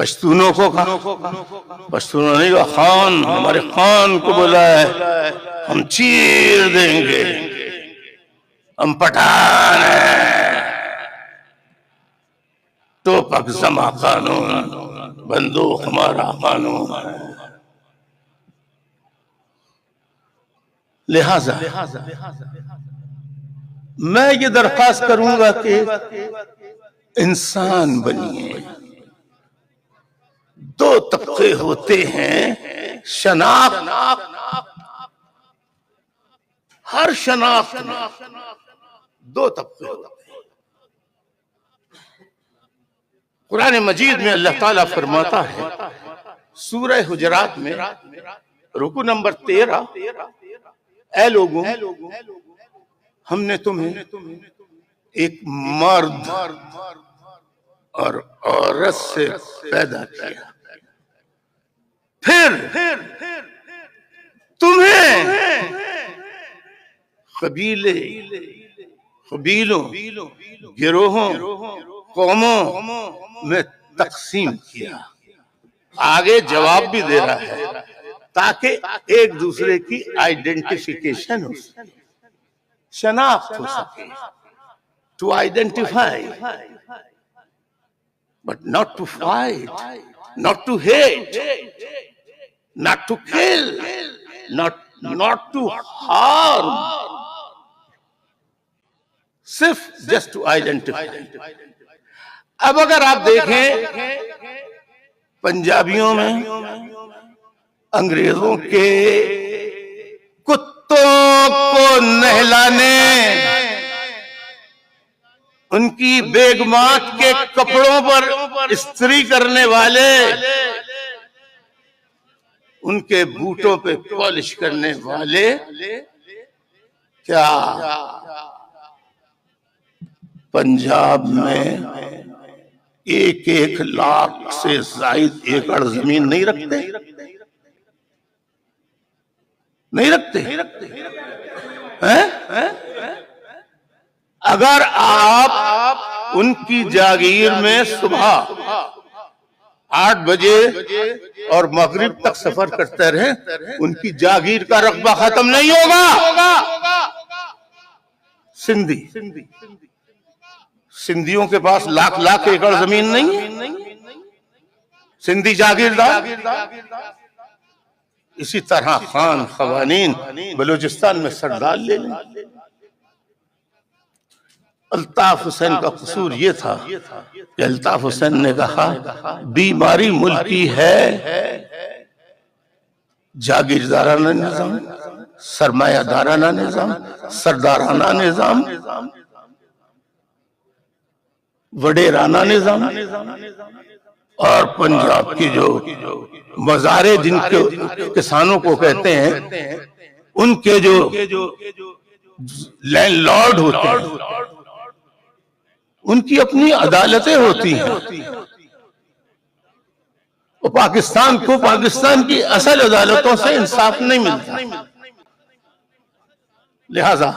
پشتونوں کو کہا، پشتونوں نے کہا خان، ہمارے خان کو بلائے، ہم چیر دیں گے، ہم پٹھان ہیں، تو پک زما قانون، بندوق ہمارا قانون ہے۔ لہذا میں یہ درخواست کروں گا کہ انسان بنیے۔ دو طبقے ہوتے ہیں، شناخت، ہر شناخت میں دو طبقے ہوتے ہیں۔ قرآن مجید میں اللہ تعالیٰ فرماتا ہے سورہ حجرات میں رکوع نمبر 13، اے لوگوں ہم نے تمہیں ایک مرد اور عورت سے پیدا کیا، پھر تمہیں قبیلوں، گروہوں، قوموں میں تقسیم کیا۔ آگے جواب بھی دے رہا ہے تاکہ ایک دوسرے کی آئیڈینٹیفیکیشن ہو سکے، شناخت ہو سکے، to identify but not to fight, not to hate, not to kill, not to harm, صرف just to identify۔ اب اگر آپ دیکھیں پنجابیوں میں انگریزوں کے کتوں کو نہلانے، ان کی بیگمات کے کپڑوں پر استری کرنے والے، ان کے بوٹوں پہ پالش کرنے والے، کیا پنجاب میں 1 لاکھ سے زائد ایکڑ زمین نہیں رکھتے؟ نہیں رکھتے؟ اگر آپ ان کی جاگیر میں صبح 8 بجے اور مغرب تک سفر کرتے رہیں، ان کی جاگیر کا رقبہ ختم نہیں ہوگا۔ سندھیوں کے پاس لاکھ ایکڑ زمین نہیں ہے، سندھی جاگیردار۔ اسی طرح خان خوانین بلوچستان میں سردار لے لیں۔ الطاف حسین کا قصور یہ تھا کہ الطاف حسین نے کہا بیماری ملک کی ہے جاگیردارانہ نظام، سرمایہ دارانہ نظام، سردارانہ نظام، وڈیرانہ نظام، اور پنجاب کی جو مزارے جن کے کسانوں کو کہتے ہیں، ان کے جو لینڈ لارڈ ہوتے ہیں، ان کی اپنی عدالتیں ہوتی ہیں، اور پاکستان کو پاکستان کی اصل عدالتوں سے انصاف نہیں ملتا۔ لہذا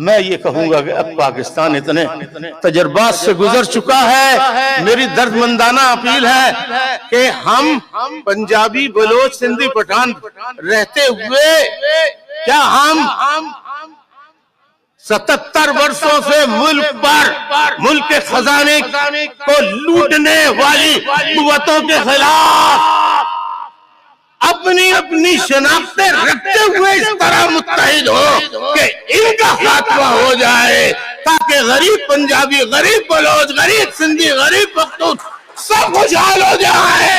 میں یہ کہوں گا کہ اب پاکستان اتنے تجربات سے گزر چکا ہے، میری درد مندانہ اپیل ہے کہ ہم پنجابی، بلوچ، سندھی، پٹھان رہتے ہوئے کیا ہم 77 برسوں سے ملک کے خزانے کو لوٹنے والی قوتوں کے خلاف اپنی شناختیں رکھتے ہوئے اس طرح متحد ہو کہ ان کا خاتمہ ہو جائے، تاکہ غریب پنجابی، غریب بلوچ، غریب سندھی، غریب پختون سب خوشحال ہو جائے۔